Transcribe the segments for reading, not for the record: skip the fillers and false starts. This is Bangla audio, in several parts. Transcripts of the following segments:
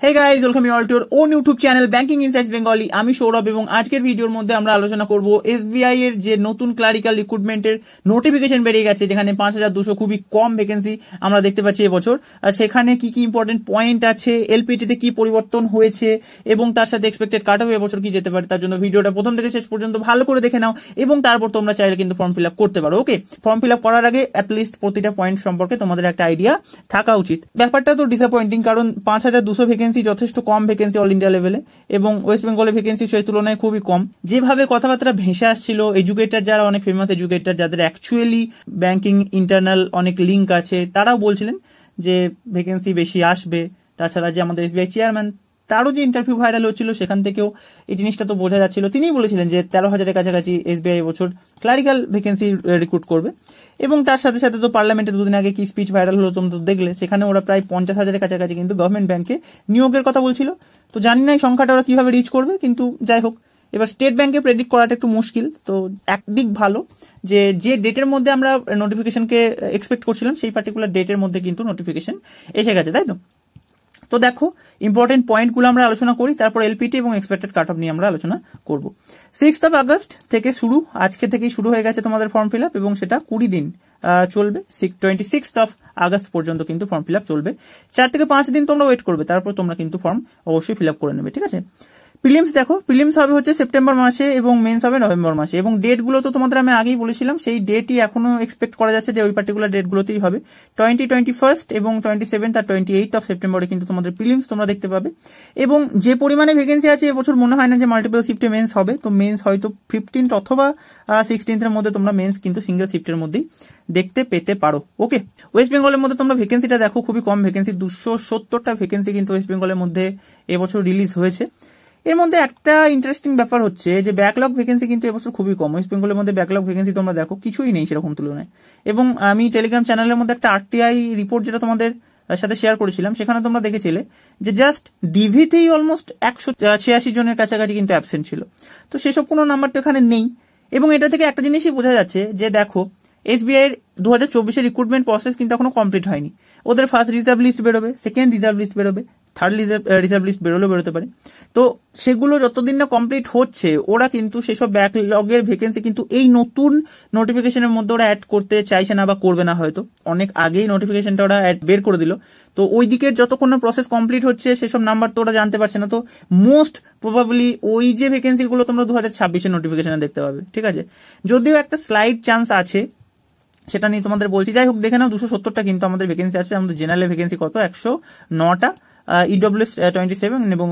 Hey guys, welcome you all to own YouTube channel banking insights Bengali. আমি সৌরভ এবং আজকের ভিডিওর মধ্যে আমরা আলোচনা করব এসবিআই এর যে নতুন ক্লারিক্যাল রিক্রুটমেন্টের নোটিফিকেশন বেরিয়ে গেছে, যেখানে 5200 খুবই কম ভ্যাকেন্সি আমরা দেখতে পাচ্ছি এবছর। আর সেখানে কি কি ইম্পর্টেন্ট পয়েন্ট আছে, এলপিটিতে কি পরিবর্তন হয়েছে এবং তার সাথে এক্সপেক্টেড কাট অফ এবছর কি যেতে পারে, তার জন্য ভিডিওটা প্রথম থেকে শেষ পর্যন্ত ভালো করে দেখে নাও এবং তারপর তোমরা চাইলে কিন্তু ফর্ম ফিল আপ করতে পারো। ওকে, ফর্ম ফিল আপ করার আগে অ্যাটলিস্ট প্রতিটা পয়েন্ট সম্পর্কে তোমাদের একটা আইডিয়া থাকা উচিত। ব্যাপারটা তো ডিসঅ্যাপয়েন্টিং, কারণ 5200 ভ্যাকেন্সি যথেষ্ট কম ভ্যাকেন্সি অল ইন্ডিয়া লেভেলে, এবং ওয়েস্ট বেঙ্গলের ভ্যাকেন্সি সেই তুলনায় খুবই কম। যেভাবে কথাবার্তা ভেসে আসছিল, এডুকেটার যারা অনেক ফেমাস এডুকেটার, যাদের অ্যাকচুয়ালি ব্যাংকিং ইন্টারনাল অনেক লিঙ্ক আছে, তারাও বলছিলেন যে ভ্যাকেন্সি বেশি আসবে। তাছাড়া যে আমাদের এসবিআই চেয়ারম্যান, তারও যে ইন্টারভিউ ভাইরাল হচ্ছিল, সেখান থেকেও এই জিনিসটা তো বোঝা যাচ্ছিল। তিনিই বলেছিলেন যে 13,000-এর কাছাকাছি এসবিআই এবছর ক্লারিক্যাল ভ্যাকেন্সি রিক্রুট করবে। এবং তার সাথে সাথে তো পার্লামেন্টে দুদিন আগে কি স্পিচ ভাইরাল হলো তোমরা তো দেখলে, সেখানে ওরা প্রায় 50,000-এর কাছাকাছি কিন্তু গভর্নমেন্ট ব্যাংকে নিয়োগের কথা বলছিল। তো জানি না এই সংখ্যাটা ওরা কিভাবে রিচ করবে, কিন্তু যাই হোক, এবার স্টেট ব্যাংকে প্রেডিক্ট করাটা একটু মুশকিল। তো একদিক ভালো যে ডেটের মধ্যে আমরা নোটিফিকেশনকে এক্সপেক্ট করছিলাম, সেই পার্টিকুলার ডেটের মধ্যে কিন্তু নোটিফিকেশন এসে গেছে, তাই তো? তো দেখো, ইম্পর্টেন্ট পয়েন্টগুলো আমরা আলোচনা করি, তারপর এলপিটি এবং এক্সপেক্টেড কাট অফ নিয়ে আমরা আলোচনা করব। 6th of August থেকে শুরু, আজকে থেকেই শুরু হয়ে গেছে তোমাদের ফর্ম ফিল আপ, এবং সেটা 20 দিন চলবে। 26th of August পর্যন্ত কিন্তু ফর্ম ফিল আপ চলবে। 4 থেকে 5 দিন তোমরা ওয়েট করবে, তারপর তোমরা কিন্তু ফর্ম অবশ্যই ফিল আপ করে নেবে, ঠিক আছে? প্রিলিমস দেখো, প্রিলিমস হবে হচ্ছে সেপ্টেম্বর মাসে এবং মেন্স হবে নভেম্বর মাসে, এবং ডেটগুলো তো তোমাদের আমি আগেই বলেছিলাম, সেই ডেটই এখনো এক্সপেক্ট করা যাচ্ছে যে ওই পার্টিকুলার ডেটগুলোতেই হবে। 21st এবং 27th আর 28th অফ সেপ্টেম্বরে কিন্তু তোমাদের প্রিলিমস তোমরা দেখতে পাবে। এবং যে পরিমাণে ভ্যাকেন্সি আছে এবছর মনে হয় না যে মাল্টিপল শিফটে মেন্স হবে। তো মেন্স হয়তো 15th অথবা 16th এর মধ্যে তোমরা মেন্স কিন্তু সিঙ্গেল শিফটের মধ্যেই দেখতে পেতে পারো। ওকে, ওয়েস্ট বেঙ্গলের মধ্যে তোমরা ভ্যাকেন্সিটা দেখো, খুবই কম ভ্যাকেন্সি, 270টা ভ্যাকেন্সি কিন্তু ওয়েস্ট বেঙ্গলের মধ্যে এবছর রিলিজ হয়েছে। এর মধ্যে একটা ইন্টারেস্টিং ব্যাপার হচ্ছে যে ব্যাকলগ ভ্যাকেন্সি কিন্তু এবছর খুবই কম। ওয়েস্ট বেঙ্গলের মধ্যে ব্যাকলগ ভ্যাকেন্সি তোমরা দেখো কিছুই নেই সেরকম তুলনায়। এবং আমি টেলিগ্রাম চ্যানেলের মধ্যে একটা আরটিআই রিপোর্ট যেটা তোমাদের সাথে শেয়ার করেছিলাম, সেখানে তোমরা দেখেছিলে যে জাস্ট ডিভিতেই অলমোস্ট 186 জনের কাছাকাছি কিন্তু অ্যাবসেন্ট ছিল। তো সেসব কোনো নাম্বার তো এখানে নেই। এবং এটা থেকে একটা জিনিসই বোঝা যাচ্ছে যে দেখো, এসবিআই এর 2024-এর রিক্রুটমেন্ট প্রসেস কিন্তু এখনো কমপ্লিট হয়নি। ওদের ফার্স্ট রিজার্ভ লিস্ট বেরোবে, সেকেন্ড রিজার্ভ লিস্ট বেরোবে, থার্ড রিজার্ভ লিস্ট বেরোতে পারে। তো সেগুলো যতদিন না কমপ্লিট হচ্ছে, ওরা কিন্তু সেসব ব্যাকলগের ভ্যাকেন্সি কিন্তু এই নতুন নোটিফিকেশনের মধ্যে ওরা অ্যাড করতে চাইছে না বা করবে না, হয়তো অনেক আগেই নোটিফিকেশনটা ওরা বের করে দিল। তো ওই দিকের যতক্ষণ না প্রসেস কমপ্লিট হচ্ছে, সেসব নাম্বার তো ওরা জানতে পারছে না। তো মোস্ট প্রবাবলি ওই যে ভ্যাকেন্সিগুলো তোমরা 2026-এর নোটিফিকেশনে দেখতে পাবে, ঠিক আছে? যদিও একটা স্লাইড চান্স আছে, সেটা নিয়ে তোমাদের বলছি। যাই হোক, দেখে নাও, 270টা কিন্তু আমাদের ভ্যাকেন্সি আছে। আমাদের জেনারেল ভ্যাকেন্সি কত? 109টা, ইডব্লিউএস 27 এবং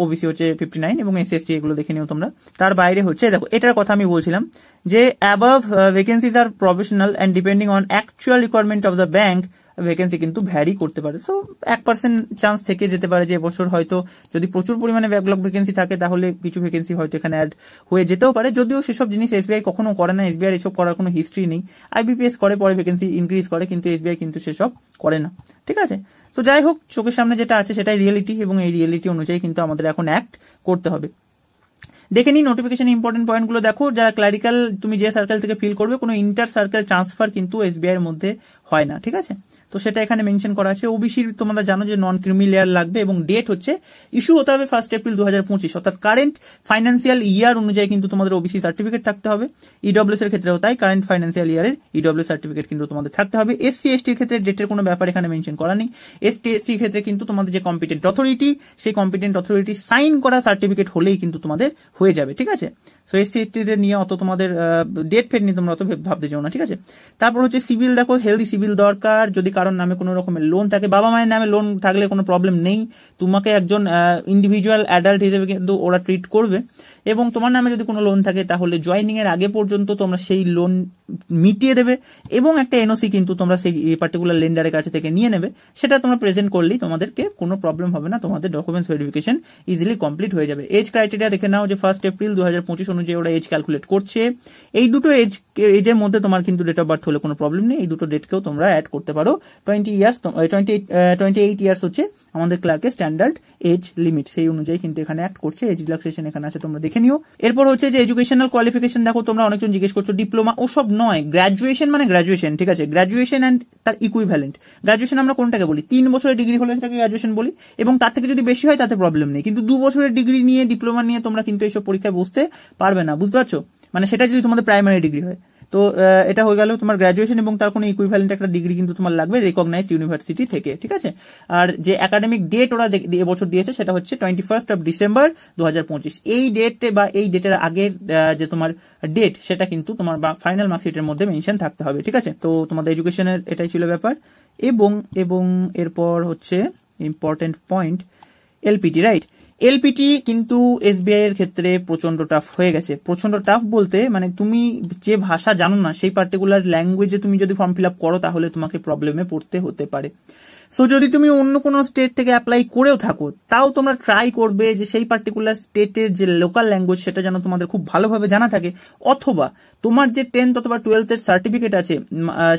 ওবিসি হচ্ছে 59 এবং এসসি এগুলো দেখে নিও তোমরা। তার বাইরে হচ্ছে দেখো, এটার কথা আমি বলছিলাম যে অ্যাবাভ ভ্যাকেন্সিজ আর professional and depending on actual requirement of the bank, vacancy কিন্তু ভ্যারি করতে পারে। সো 1% চান্স থেকে যেতে পারে যে এবছর হয়তো যদি প্রচুর পরিমাণে ব্যাকলগ ভ্যাকেন্সি থাকে, তাহলে কিছু ভ্যাকেন্সি হয়তো এখানে অ্যাড হয়ে যেতেও পারে। যদিও সেসব জিনিস এসবিআই কখনো করে না, এসবিআই এসব করার কোনো হিস্ট্রি নেই। আইবিপিএস করে, পরে ভ্যাকেন্সি ইনক্রিজ করে, কিন্তু এসবিআই কিন্তু সেসব করে না, ঠিক আছে? তো যাই হোক, চোখের সামনে যেটা আছে সেটাই রিয়েলিটি, এবং এই রিয়েলিটি অনুযায়ী কিন্তু আমাদের এখন অ্যাক্ট করতে হবে। দেখে নিই নোটিফিকেশন ইম্পর্টেন্ট পয়েন্টগুলো। দেখো, যারা ক্লারিক্যাল তুমি যে সার্কেল থেকে ফিল করবে, কোনো ইন্টার সার্কেল ট্রান্সফার কিন্তু এসবিআই এর মধ্যে হয় না, ঠিক আছে? তো সেটা এখানে মেনশন করা আছে। ওবিসির তোমরা জানো যে নন ক্রিমি লেয়ার লাগবে, এবং ডেট হচ্ছে ইস্যু হতে হবে 1 এপ্রিল 2025, অর্থাৎ কারেন্ট ফাইন্যান্সিয়াল ইয়ার অনুযায়ী কিন্তু তোমাদের ওবিসি সার্টিফিকেট থাকতে হবে। ইডব্লিউএস এর ক্ষেত্রেও তাই, কারেন্ট ফাইন্যান্সিয়াল ইয়ারের ইডব্লিউএস সার্টিফিকেট কিন্তু তোমাদের থাকতে হবে। এসসি এসটির ক্ষেত্রে ডেটের কোনো ব্যাপার এখানে মেনশন করা নেই। এসটি এসসির ক্ষেত্রে কিন্তু তোমাদের যে কম্পিটেন্ট অথরিটি, সেই কম্পিটেন্ট অথরিটি সাইন করা সার্টিফিকেট হলেই কিন্তু তোমাদের হয়ে যাবে, ঠিক আছে? সো এসসি এসটিদের নিয়ে অত তোমাদের ডেট ফেট নিয়ে তোমরা অত ভাবতে চাও না, ঠিক আছে? তারপর হচ্ছে সিভিল, দেখো হেলদি সিভিল দরকার। যদি কারোর নামে কোনো রকমের লোন থাকে, বাবা মায়ের নামে লোন থাকলে কোনো প্রবলেম নেই, তোমাকে একজন ইন্ডিভিজুয়াল অ্যাডাল্ট হিসেবে কিন্তু ওরা ট্রিট করবে। এবং তোমার নামে যদি কোনো লোন থাকে, তাহলে জয়নিং এর আগে পর্যন্ত তোমরা সেই লোন মিটিয়ে দেবে, এবং একটা এনওসি কিন্তু তোমরা সেই পার্টিকুলার লেন্ডারের কাছে থেকে নিয়ে নেবে। সেটা তোমরা প্রেজেন্ট করলেই তোমাদেরকে কোনো প্রবলেম হবে না, তোমাদের ডকুমেন্টস ভেরিফিকেশন ইজিলি কমপ্লিট হয়ে যাবে। এজ ক্রাইটেরিয়া দেখে নাও যে 1 এপ্রিল 2025 অনুযায়ী ওরা এজ ক্যালকুলেট করছে। এই দুটো এজের মধ্যে তোমার কিন্তু ডেট অফ বার্থ হলে কোনো প্রবলেম নেই, এই দুটো ডেটকেও তোমরা অ্যাড করতে পারো 20 ইয়ার্স 28 ইয়ার্স হচ্ছে আমাদের ক্লার্কের স্ট্যান্ডার্ড এজ লিমিট, সেই অনুযায়ী কিন্তু এখানে অ্যাক্ট করছে। এজ রিল্যাক্সেশন এখানে আছে, তোমরা দেখে নিও। এরপর হচ্ছে যে এডুকেশনাল কোয়ালিফিকেশন, দেখো তোমরা অনেকজন জিজ্ঞেস করছো ডিপ্লোমা ওসব নয়, গ্র্যাজুয়েশন মানে গ্র্যাজুয়েশন, ঠিক আছে, গ্র্যাজুয়েশন অ্যান্ড তার ইকুইভ্যালেন্ট। গ্র্যাজুয়েশন আমরা কোনটাকে বলি, 3 বছরের ডিগ্রি হলে সেটাকে গ্র্যাজুয়েশন বলি, এবং তার থেকে যদি বেশি হয় তাতে প্রবলেম নেই। কিন্তু 2 বছরের ডিগ্রি নিয়ে, ডিপ্লোমা নিয়ে তোমরা কিন্তু এইসব পরীক্ষায় বসতে পারবে না, বুঝতে পারছো, মানে সেটা যদি তোমাদের প্রাইমারি ডিগ্রি হয়। তো এটা হয়ে গেল তোমার গ্র্যাজুয়েশন, এবং তার কোনো ইকুইভ্যালেন্ট একটা ডিগ্রি কিন্তু তোমার লাগবে রেকগনাইজড ইউনিভার্সিটি থেকে, ঠিক আছে। আর যে একাডেমিক ডেট ওরা এবছর দিয়েছে সেটা হচ্ছে 21 ডিসেম্বর 2025। এই ডেট বা এই ডেটের আগের যে তোমার ডেট সেটা কিন্তু তোমার ফাইনাল মার্কশিটের মধ্যে মেনশন থাকতে হবে, ঠিক আছে। তো তোমাদের এডুকেশনের এটাই ছিল ব্যাপার। এবং এরপর হচ্ছে important point, LPT, right. LPT কিন্তু এসবিআই এর ক্ষেত্রে প্রচন্ড টাফ হয়ে গেছে। প্রচন্ড টাফ বলতে মানে তুমি যে ভাষা জানো না সেই পার্টিকুলার ল্যাঙ্গুয়েজে তুমি যদি ফর্ম ফিল আপ করো তাহলে তোমাকে প্রবলেমে পড়তে হতে পারে। সো যদি তুমি অন্য কোনো স্টেট থেকে অ্যাপ্লাই করেও থাকো তাও তোমরা ট্রাই করবে যে সেই পার্টিকুলার স্টেটের যে লোকাল ল্যাঙ্গুয়েজ সেটা যেন তোমাদের খুব ভালোভাবে জানা থাকে, অথবা তোমার যে 10th অথবা 12th সার্টিফিকেট আছে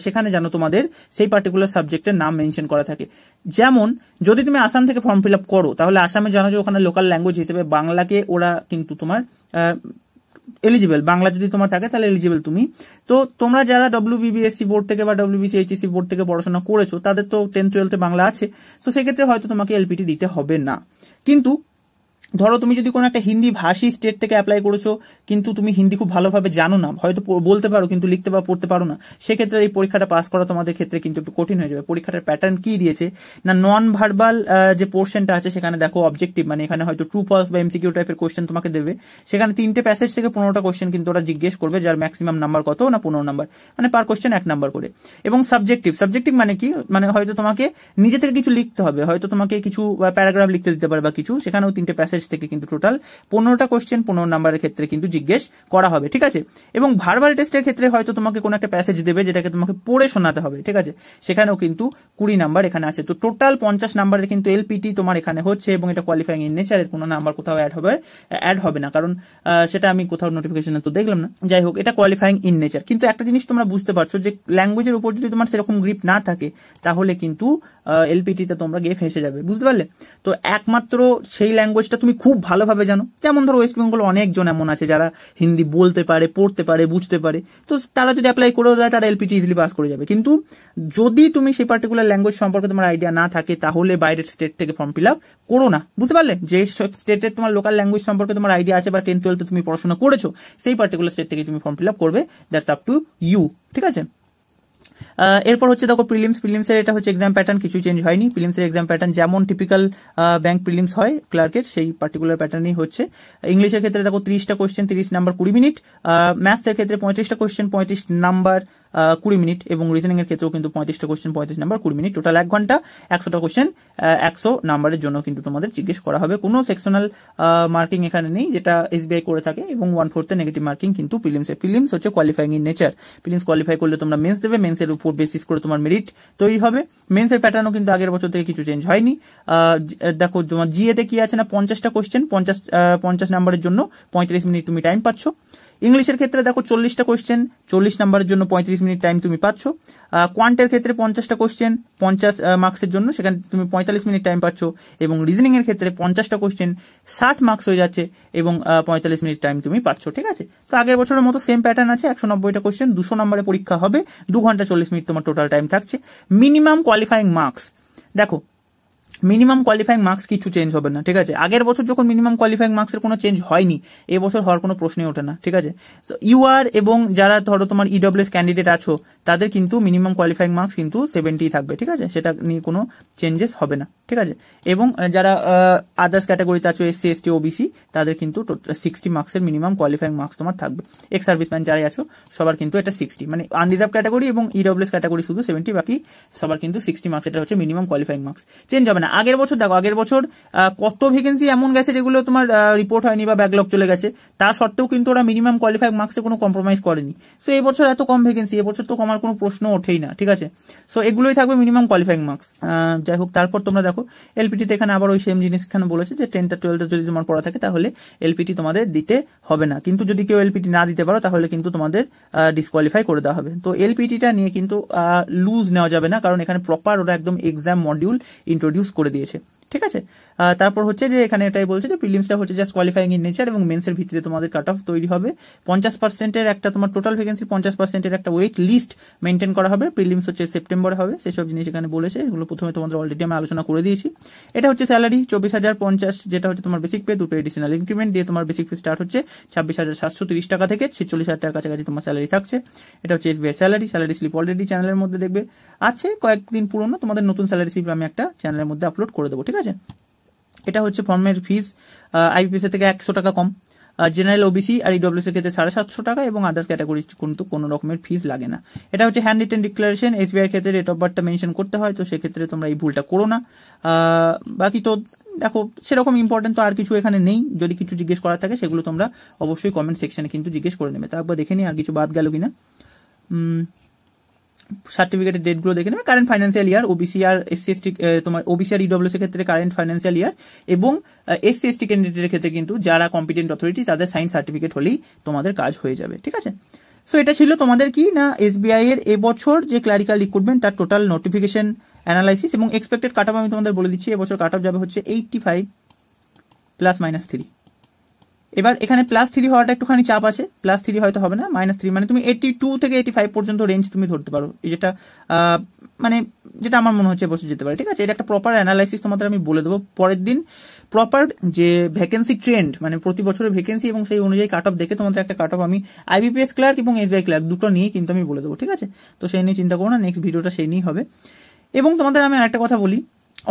সেখানে যেন তোমাদের সেই পার্টিকুলার সাবজেক্টের নাম মেনশন করা থাকে। যেমন যদি তুমি আসাম থেকে ফর্ম ফিল আপ করো তাহলে আসামে জানো যে ওখানে লোকাল ল্যাঙ্গুয়েজ হিসেবে বাংলাকে ওরা কিন্তু তোমার এলিজিবল, বাংলা যদি তোমার থাকে তাহলে এলিজিবল তুমি। তো তোমরা যারা WBBSC বোর্ড থেকে বা WBCHSC বোর্ড থেকে পড়াশোনা করেছো তাদের তো 10th 12th বাংলা আছে, তো সেক্ষেত্রে হয়তো তোমাকে এলপিটি দিতে হবে না। কিন্তু ধরো তুমি যদি কোনো একটা হিন্দি ভাষী স্টেট থেকে অ্যাপ্লাই করেছো কিন্তু তুমি হিন্দি খুব ভালোভাবে জানো না, হয়তো বলতে পারো কিন্তু লিখতে বা পড়তে পারো না, সেক্ষেত্রে এই পরীক্ষাটা পাস করা তোমাদের ক্ষেত্রে কিন্তু একটু কঠিন হয়ে যাবে। পরীক্ষাটার প্যাটার্ন কি দিয়েছে না, নন ভার্বাল যে পোর্শনটা আছে সেখানে দেখো অবজেক্টিভ, মানে এখানে হয়তো ট্রু ফলস বা এমসিকিউ টাইপের কোশ্চেন তোমাকে দেবে। সেখানে 3টে প্যাসেজ থেকে 15টা কোশ্চেন কিন্তু ওরা জিজ্ঞেস করবে, যার ম্যাক্সিমাম নাম্বার কত না 15 নাম্বার, মানে পার কোশ্চেন 1 নাম্বার করে। এবং সাবজেক্টিভ মানে কি, মানে হয়তো তোমাকে নিজে থেকে কিছু লিখতে হবে, হয়তো তোমাকে কিছু প্যারাগ্রাফ লিখতে দিতে পারে বা কিছু, সেখানেও 3টে প্যাসেজ থেকে কিন্তু টোটাল 15টা কোশ্চেন 15 নাম্বারের ক্ষেত্রে কিন্তু জিজ্ঞেস করা হবে, ঠিক আছে। এবং ভার্বাল টেস্টের ক্ষেত্রে হয়তো তোমাকে কোনো একটা প্যাসেজ দেবে যেটাকে তোমাকে পড়ে শোনাতে হবে, ঠিক আছে, সেখানেও কিন্তু 20 নাম্বার এখানে আছে। তো টোটাল 50 নাম্বারের কিন্তু এলপিটি তোমার এখানে হচ্ছে, এবং এটা কোয়ালিফাইং ইন নেচারের কোনো নাম্বার কোথাও অ্যাড হবে না, কারণ সেটা আমি কোথাও নোটিফিকেশনে তো দেখলাম না। যাই হোক, এটা কোয়ালিফাইং ইন নেচার। কিন্তু একটা জিনিস তোমরা বুঝতে পারছো যে ল্যাঙ্গুয়েজের উপর যদি তোমার সেরকম গ্রিপ না থাকে তাহলে কিন্তু এলপিটিতে তোমরা গিয়ে ফেঁসে যাবে, বুঝতে পারলে। তো একমাত্র সেই ল্যাঙ্গুয়েজটা তুমি খুব ভালোভাবে জানো, যেমন ধরো ওয়েস্ট বেঙ্গল অনেকজন এমন আছে যারা হিন্দি বলতে পারে, পড়তে পারে, বুঝতে পারে, তো তারা যদি অ্যাপ্লাই করেও দেয় তারা এলপিটি ইজিলি পাস করে যাবে। কিন্তু যদি তুমি সেই পার্টিকুলার ল্যাঙ্গুয়েজ সম্পর্কে তোমার আইডিয়া না থাকে তাহলে বাইরের স্টেট থেকে ফর্ম ফিল আপ করো না, বুঝতে পারলে। যে স্টেটের তোমার লোকাল ল্যাঙ্গুয়েজ সম্পর্কে তোমার আইডিয়া আছে বা 10th 12th তুমি পড়াশোনা করেছো সেই পার্টিকুলার স্টেট থেকে তুমি ফর্ম ফিল আপ করবে, দ্যাটস আপ টু ইউ, ঠিক আছে। এরপর হচ্ছে দেখো প্রিলিমসের এটা হচ্ছে এক্সাম প্যাটার্ন, কিছু চেঞ্জ হয়নি। প্রিলিমসের এক্সাম প্যাটার্ন যেমন টিপিক্যাল ব্যাংক প্রিলিমস হয় ক্লার্কের, সেই পার্টিকুলার প্যাটার্নই হচ্ছে। ইংলিশের ক্ষেত্রে দেখো 30টা কোশ্চেন 30 নাম্বার 20 মিনিট, ম্যাথসের ক্ষেত্রে 35টা কোশ্চেন 35 নাম্বার 20 মিনিট, এবং রিজনিং এর ক্ষেত্রেও কিন্তু 35টা কোশ্চেন 35 নাম্বার 20 মিনিট, টোটাল 1 ঘন্টা। 100টা কোশ্চেন 100 নাম্বারের জন্য কিন্তু তোমাদের জিজ্ঞেস করা হবে। কোনো সেকশনাল মার্কিং এখানে নেই যেটা এসবিআই করে থাকে, এবং 1/4 নেগেটিভ মার্কিং কিন্তু প্রিলিমস হচ্ছে qualifying in nature. Prelims qualify করলে তোমরা মেন্স দেবে, মেন্সের উপর বেসিস করে তোমার মেরিট তৈরি হবে। মেন্সের প্যাটার্নও কিন্তু আগের বছর থেকে কিছু চেঞ্জ হয়নি। দেখো তোমার জিএতে কি আছে না, 50টা কোশ্চেন 50 নাম্বারের জন্য 35 মিনিট তুমি টাইম পাচ্ছ। ইংলিশের ক্ষেত্রে দেখো 40টা কোশ্চেন 40 নাম্বারের জন্য 35 মিনিট টাইম তুমি পাচ্ছ। কোয়ান্টের ক্ষেত্রে 50টা কোশ্চেন 50 মার্কসের জন্য সেখানে তুমি 45 মিনিট টাইম পাচ্ছ, এবং রিজনিং এর ক্ষেত্রে 50টা কোশ্চেন 60 মার্কস হয়ে যাচ্ছে, এবং 45 মিনিট টাইম তুমি পাচ্ছ, ঠিক আছে। তো আগের বছরের মতো সেম প্যাটার্ন আছে, 190টা কোশ্চেন 200 নম্বরে পরীক্ষা হবে, 2 ঘন্টা 40 মিনিট তোমার টোটাল টাইম থাকছে। মিনিমাম কোয়ালিফাইং মার্কস, দেখো মিনিমাম কোয়ালিফাইং মার্কস কিছু চেঞ্জ হবে না, ঠিক আছে। আগের বছর যখন মিনিমাম কোয়ালিফাইং মার্কসের কোনো চেঞ্জ হয়নি, এবছর হওয়ার কোনো প্রশ্নই ওঠে না, ঠিক আছে। সো ইউআর এবং যারা ধরো তোমার ইডব্লিউএস ক্যান্ডিডেট আছো তাদের কিন্তু মিনিমাম কোয়ালিফাইং মার্কস কিন্তু 70 থাকবে, ঠিক আছে, সেটা নিয়ে কোনো চেঞ্জেস হবে না, ঠিক আছে। এবং যারা আদার্স ক্যাটাগরিতে আছো SC ST OBC তাদের কিন্তু 60 মার্কসের মিনিমাম কোয়ালিফাইং মার্কস তোমার থাকবে। এক্স সার্ভিসম্যান যারাই আছো সবার কিন্তু এটা 60, মানে আনরিজার্ভ ক্যাটাগরি এবং ইডব্লিউএস ক্যাটাগরি শুধু 70, বাকি সবার কিন্তু 60 মার্কস, এটা হচ্ছে মিনিমাম কোয়ালিফাইং মার্কস, চেঞ্জ হবে না। আগের বছর দেখো, আগের বছর কত ভ্যাকেন্সি এমন গেছে যেগুলো তোমার রিপোর্ট হয়নি বা ব্যাকলগ চলে গেছে, তার সত্ত্বেও কিন্তু ওরা মিনিমাম কোয়ালিফাইং মার্কসে কোনো কম্প্রোমাইজ করেনি। সো এই বছর এত কম ভ্যাকেন্সি, এবছর তো কমার নেওয়ার কোনো প্রশ্ন ওঠেই না, ঠিক আছে। সো এগুলোই থাকবে মিনিমাম কোয়ালিফাইং মার্কস। যাই হোক, তারপর তোমরা দেখো এলপিটিতে এখানে আবার ওই সেম জিনিস এখানে বলেছে যে 10টা 12টা যদি তোমার পড়া থাকে তাহলে এলপিটি তোমাদের দিতে হবে না, কিন্তু যদি কেউ এলপিটি না দিতে পারো তাহলে কিন্তু তোমাদের ডিসকোয়ালিফাই করে দেওয়া হবে। তো এলপিটিটা নিয়ে কিন্তু লুজ নেওয়া যাবে না, কারণ এখানে প্রপার ওরা একদম এক্সাম মডিউল ইন্ট্রোডিউস করে দিয়েছে, ঠিক আছে। তারপর হচ্ছে যে এখানে এটাই বলছে যে প্রিলিমসটা হচ্ছে জাস্ট কোয়ালিফাইং ইন নেচার এবং মেন্সের ভিত্তিতে তোমাদের কাট অফ তৈরি হবে। 50%-এর একটা তোমার টোটাল ভ্যাকেন্সি 50%-এর একটা ওয়েট লিস্ট মেনটেন করা হবে। প্রিলিমস হচ্ছে সেপ্টেম্বরে হবে, সেসব জিনিস এখানে বলেছে, এগুলো প্রথমে তোমাদের অলরেডি আমি আলোচনা করে দিয়েছি। এটা হচ্ছে স্যালারি 24,050, যেটা হচ্ছে তোমার বেসিক পে, দুটো এডিশনাল ইনক্রিমেন্ট দিয়ে তোমার বেসিক পে স্টার্ট হচ্ছে 26,730 টাকা থেকে 46,000 টাকার কাছাকাছি তোমার স্যালারি থাকছে। এটা হচ্ছে এসবিআই স্যালারি স্লিপ অলরেডি চ্যানেলের মধ্যে দেখবে আছে, কয়েকদিন পুরনো, তোমাদের নতুন স্যালারি স্লিপ আমি একটা চ্যানেলের মধ্যে আপলোড করে দেবো, ঠিক আছে। এটা হচ্ছে ফর্মের ফিস আইপিএস থেকে 100 টাকা কম, জেনারেল ওবিসি আর ইডব্লিউএস এর ক্ষেত্রে 750 টাকা এবং আদার ক্যাটাগরি কিন্তু কোনো রকমের ফিস লাগে না। এটা হচ্ছে হ্যান্ড রিটেন ডিক্লারেশন, এসবিআই এর ক্ষেত্রে ডেট অফ বার্থটা মেনশন করতে হয়, তো সেক্ষেত্রে তোমরা এই ভুলটা করো না। বাকি তো দেখো সেরকম ইম্পর্টেন্ট তো আর কিছু এখানে নেই, যদি কিছু জিজ্ঞেস করার থাকে সেগুলো তোমরা অবশ্যই কমেন্ট সেকশনে কিন্তু জিজ্ঞেস করে নেবে। তারপর দেখে নিই আর কিছু বাদ গেল কিনা। সার্টিফিকেটের ডেটগুলো দেখে নেবে, কারেন্ট ফাইন্যান্সিয়াল ইয়ার, ওবিসি আর এসসি এসটি, তোমার ওবিসি আর ইডব্লিউএস এর ক্ষেত্রে কারেন্ট ফাইন্যান্সিয়াল ইয়ার, এবং এসসি এসটি ক্যান্ডিডেটের ক্ষেত্রে কিন্তু যারা কম্পিটেন্ট অথরিটি তাদের সাইন সার্টিফিকেট হলেই তোমাদের কাজ হয়ে যাবে, ঠিক আছে। সো এটা ছিল তোমাদের কি না এসবিআই এর এবছর যে ক্লারিক্যাল রিক্রুটমেন্ট তার টোটাল নোটিফিকেশন অ্যানালাইসিস এবং এক্সপেক্টেড কাট অফ আমি তোমাদের বলে দিচ্ছি। এবছর কাট অফ যাবে হচ্ছে 85 ±3। এবার এখানে +3 হওয়াটা একটুখানি চাপ আছে, +3 হয়তো হবে না, -3 মানে তুমি 82 থেকে 85 পর্যন্ত রেঞ্জ তুমি ধরতে পারো, যেটা মানে যেটা আমার মনে হচ্ছে বসে যেতে পারে, ঠিক আছে। এটা একটা প্রপার অ্যানালাইসিস তোমাদের আমি বলে দেবো পরের দিন। প্রপার যে ভ্যাকেন্সি ট্রেন্ড মানে প্রতি বছরের ভ্যাকেন্সি এবং সেই অনুযায়ী কাট অফ দেখে তোমাদের একটা কাট অফ আমি আইবিপিএস ক্লার্ক এবং এসবিআই ক্লার্ক দুটো নিয়ে কিন্তু আমি বলে দেবো, ঠিক আছে। তো সেই নিয়ে চিন্তা করো না, নেক্সট ভিডিওটা সেই নিয়েই হবে। এবং তোমাদের আমি আরেকটা কথা বলি,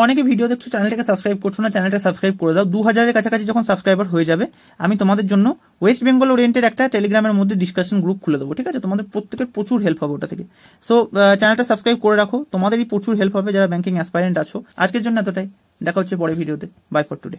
অনেকে ভিডিও দেখছো চ্যানেলটাকে সাবস্ক্রাইব করছো না, চ্যানেলটা সাবস্ক্রাইব করে দাও। 2000-এর কাছাকাছি যখন সাবস্ক্রাইবার হয়ে যাবে আমি তোমাদের জন্য ওয়েস্ট বেঙ্গল ওরিয়েন্টেড একটা টেলিগ্রামের মধ্যে ডিসকাশন গ্রুপ খুলে দেবো, ঠিক আছে। তোমাদের প্রত্যেকের প্রচুর হেল্প হবে ওটা থেকে। সো চ্যানেলটা সাবস্ক্রাইব করে রাখো, তোমাদেরই প্রচুর হেল্প হবে যারা ব্যাংকিং অ্যাসপাইরেন্ট আছো। আজকের জন্য এতটাই, দেখা হচ্ছে পরের ভিডিওতে। Bye for today.